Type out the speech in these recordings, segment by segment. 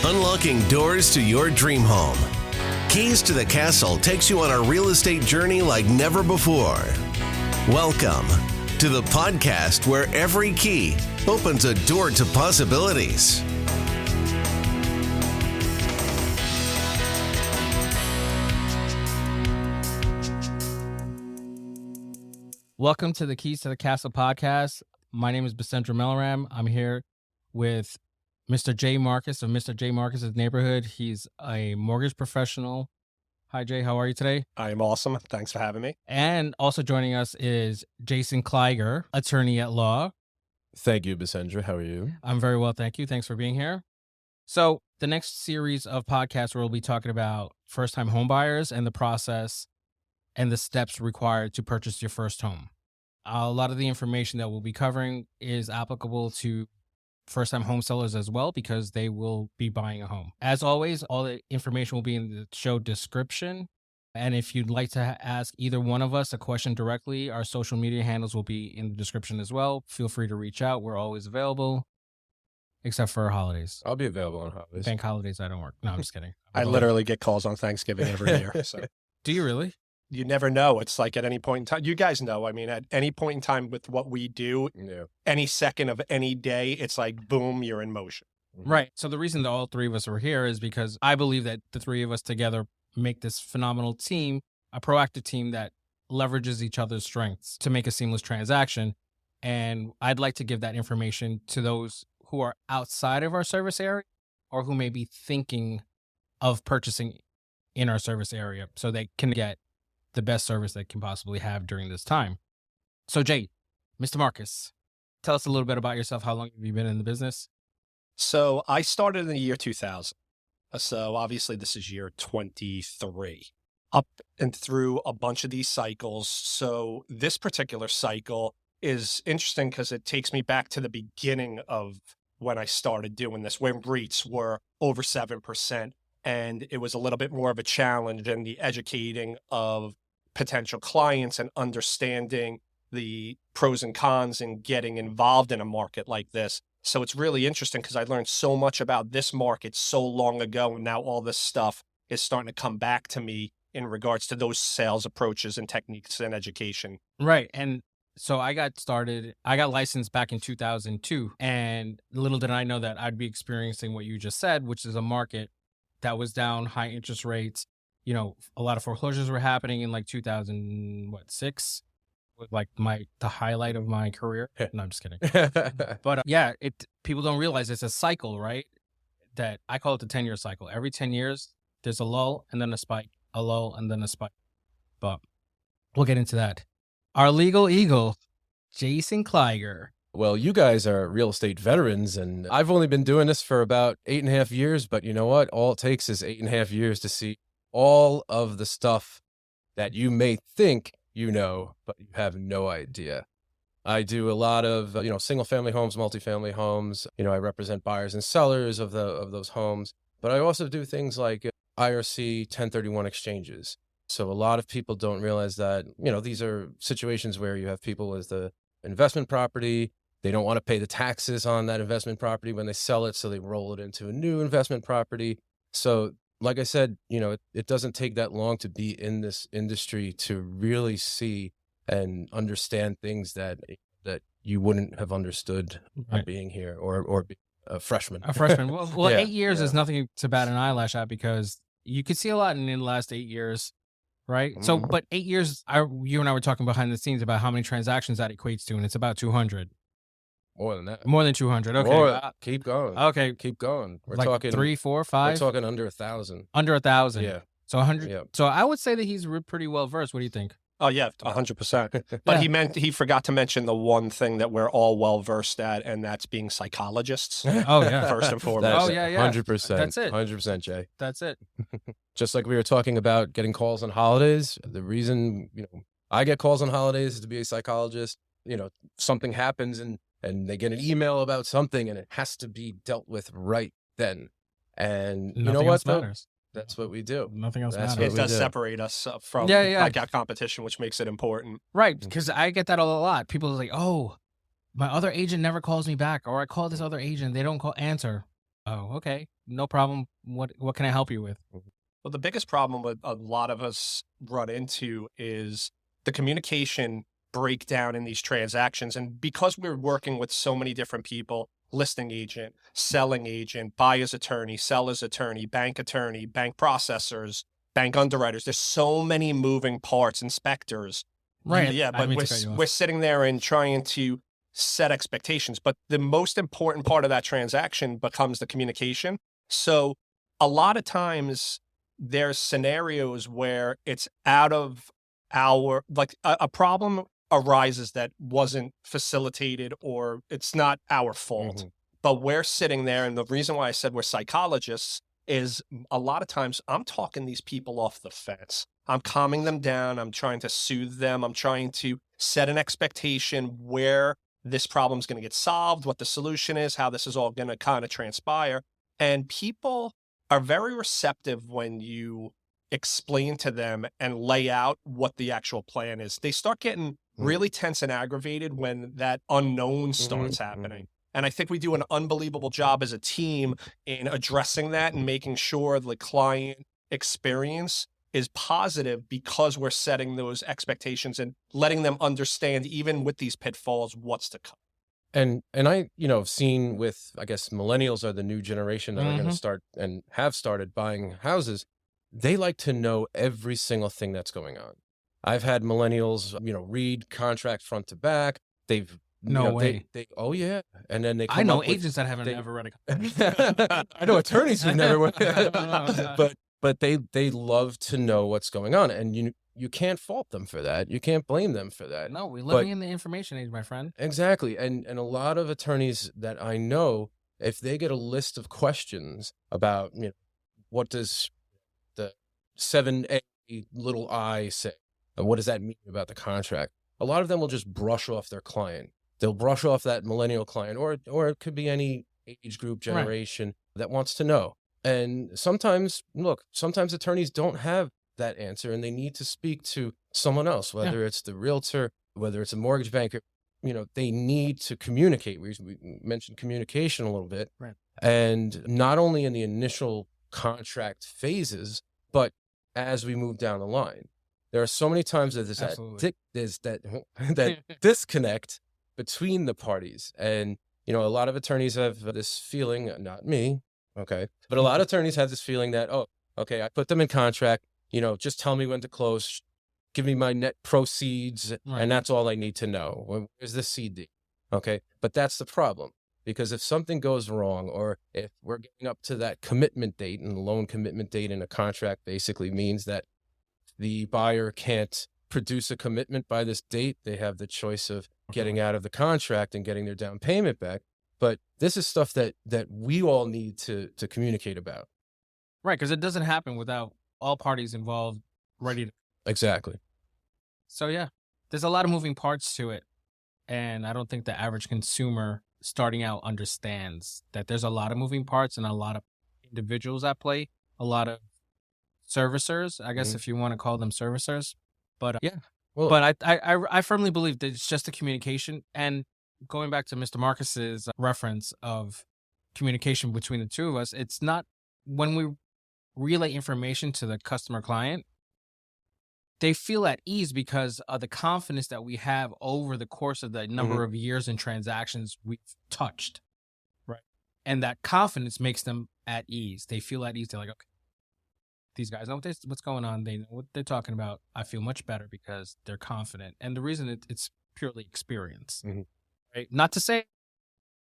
Unlocking doors to your dream home. Keys to the Castle takes you on a real estate journey like never before. Welcome to the podcast where every key opens a door to possibilities. Welcome to the Keys to the Castle podcast. My name is Bisendra Melaram. I'm here with Mr. J. Marcus of Mr. J. Marcus's Neighborhood. He's a mortgage professional. Hi, Jay. How are you today? I am awesome. Thanks for having me. And also joining us is Jason Kleiger, attorney at law. Thank you, Bisendra. How are you? I'm very well, thank you. Thanks for being here. So the next series of podcasts, we'll be talking about first-time homebuyers and the process and the steps required to purchase your first home. A lot of the information that we'll be covering is applicable to first-time home sellers as well, because they will be buying a home. As always, all the information will be in the show description. And if you'd like to ask either one of us a question directly, our social media handles will be in the description as well. Feel free to reach out. We're always available, except for holidays. I'll be available on holidays. Bank holidays, I don't work. No, I'm just kidding. I literally get calls on Thanksgiving every year. So Do you really? you never know. It's like at any point in time, you guys know, I mean, at any point in time with what we do, Yeah. any second of any day, it's like, boom, you're in motion. Right. So the reason that all three of us are here is because I believe that the three of us together make this phenomenal team, a proactive team that leverages each other's strengths to make a seamless transaction. And I'd like to give that information to those who are outside of our service area or who may be thinking of purchasing in our service area so they can get the best service they can possibly have during this time. So Jay, Mr. Marcus, tell us a little bit about yourself. How long have you been in the business? So I started in the year 2000. So obviously this is year 23. Up and through a bunch of these cycles. So this particular cycle is interesting because it takes me back to the beginning of when I started doing this, when REITs were over 7%. And it was a little bit more of a challenge in the educating of potential clients and understanding the pros and cons and getting involved in a market like this. So it's really interesting because I learned so much about this market so long ago. And now all this stuff is starting to come back to me in regards to those sales approaches and techniques and education. Right. And so I got licensed back in 2002. And little did I know that I'd be experiencing what you just said, which is a market that was down, high interest rates. You know, a lot of foreclosures were happening in like 2006, with like the highlight of my career. No, I'm just kidding. But yeah, people don't realize it's a cycle, right? That I call it the 10-year cycle. Every 10 years, there's a lull and then a spike, a lull and then a spike. But we'll get into that. Our legal eagle, Jason Kleiger. Well, you guys are real estate veterans, and I've only been doing this for about 8.5 years, but you know what? All it takes is 8.5 years to see all of the stuff that you may think you know, but you have no idea. I do a lot of, single-family homes, multifamily homes. I represent buyers and sellers of those homes, but I also do things like IRC 1031 exchanges. So a lot of people don't realize that, these are situations where you have people as the investment property. They don't want to pay the taxes on that investment property when they sell it, so they roll it into a new investment property. So like I said, it doesn't take that long to be in this industry to really see and understand things that you wouldn't have understood by being here or be a freshman. A freshman. Well, Yeah, 8 years is nothing to bat an eyelash at because you could see a lot in the last 8 years, right? So, but 8 years, you and I were talking behind the scenes about how many transactions that equates to, and it's about 200. More than that. More than 200. Okay. Keep going. Okay. Keep going. We're like talking 3, 4, 5. We're talking under 1,000. Under 1,000. Yeah. So 100. Yeah. So I would say that he's pretty well versed. What do you think? Oh, yeah, 100%. But Yeah. he forgot to mention the one thing that we're all well versed at, and that's being psychologists. Oh yeah. First and foremost. Oh, yeah. 100%. That's it. 100%, Jay. That's it. Just like we were talking about getting calls on holidays, the reason, I get calls on holidays is to be a psychologist. Something happens and they get an email about something and it has to be dealt with right then. And you know Nothing what? else matters. That's what we do. Nothing else That's matters. It we does do. separate us from Yeah. like our competition, which makes it important. Right, because I get that a lot. People are like, "Oh, my other agent never calls me back," or "I call this other agent, they don't answer." Oh, okay. No problem. What can I help you with? Well, the biggest problem with a lot of us run into is the communication breakdown in these transactions. And because we're working with so many different people, listing agent, selling agent, buyer's attorney, seller's attorney, bank processors, bank underwriters, there's so many moving parts, inspectors. Right. Yeah, I but didn't mean to cut you off. we're sitting there and trying to set expectations. But the most important part of that transaction becomes the communication. So a lot of times there's scenarios where it's out of our, like a problem arises that wasn't facilitated or it's not our fault. Mhm. But we're sitting there, and the reason why I said we're psychologists is a lot of times I'm talking these people off the fence. I'm calming them down. I'm trying to soothe them. I'm trying to set an expectation where this problem's going to get solved, what the solution is, how this is all going to kind of transpire. And people are very receptive when you explain to them and lay out what the actual plan is. They start getting really tense and aggravated when that unknown starts happening. And I think we do an unbelievable job as a team in addressing that and making sure the client experience is positive because we're setting those expectations and letting them understand, even with these pitfalls, what's to come. And I, have seen with, I guess, millennials are the new generation that are going to start and have started buying houses. They like to know every single thing that's going on. I've had millennials, read contract front to back. They've No way. They oh yeah, and then they come I know up with- agents that haven't ever read a contract. I know attorneys who've never but they love to know what's going on, and you can't fault them for that. You can't blame them for that. No, we're living in the information age, my friend. Exactly. And a lot of attorneys that I know, if they get a list of questions about, what does the 7A little I say? And what does that mean about the contract? A lot of them will just brush off their client. They'll brush off that millennial client, or it could be any age group, generation that wants to know. And sometimes attorneys don't have that answer, and they need to speak to someone else, whether it's the realtor, whether it's a mortgage banker. They need to communicate. We mentioned communication a little bit, right? And not only in the initial contract phases, but as we move down the line, there are so many times that there's that disconnect between the parties, and a lot of attorneys have this feeling. Not me, okay, but a lot of attorneys have this feeling that, oh, okay, I put them in contract. Just tell me when to close, give me my net proceeds, and that's all I need to know. Where's the CD? Okay. But that's the problem, because if something goes wrong, or if we're getting up to that commitment date, and the loan commitment date in a contract basically means that the buyer can't produce a commitment by this date, they have the choice of getting out of the contract and getting their down payment back. But this is stuff that we all need to communicate about. Right. Because it doesn't happen without all parties involved ready to. Exactly. So yeah, there's a lot of moving parts to it. And I don't think the average consumer starting out understands that there's a lot of moving parts and a lot of individuals at play, a lot of servicers, I guess, if you want to call them servicers. But but I firmly believe that it's just the communication. And going back to Mr. Marcus's reference of communication between the two of us, it's not when we relay information to the customer client, they feel at ease because of the confidence that we have over the course of the number of years and transactions we've touched. Right. And that confidence makes them at ease. They feel at ease. They're like, okay, these guys know what's going on. They know what they're talking about. I feel much better because they're confident. And the reason it's purely experience. Right. Not to say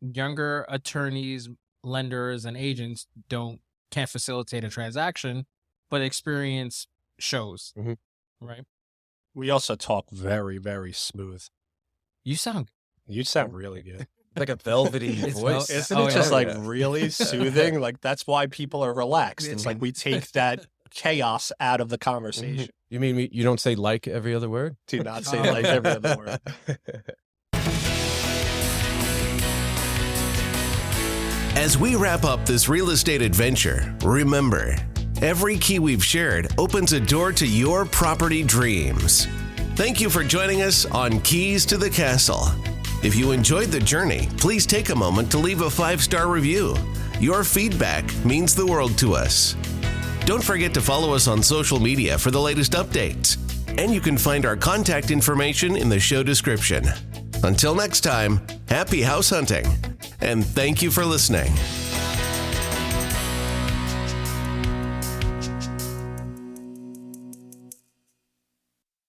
younger attorneys, lenders, and agents can't facilitate a transaction, but experience shows. Right. We also talk very, very smooth. You sound really good. Like a velvety voice. Isn't it just really soothing? Like, that's why people are relaxed. It's like we take that chaos out of the conversation. You mean you don't say like every other word? Do not say like every other word. As we wrap up this real estate adventure, remember, every key we've shared opens a door to your property dreams. Thank you for joining us on Keys to the Castle. If you enjoyed the journey, please take a moment to leave a 5-star review. Your feedback means the world to us. Don't forget to follow us on social media for the latest updates. And you can find our contact information in the show description. Until next time, happy house hunting, and thank you for listening.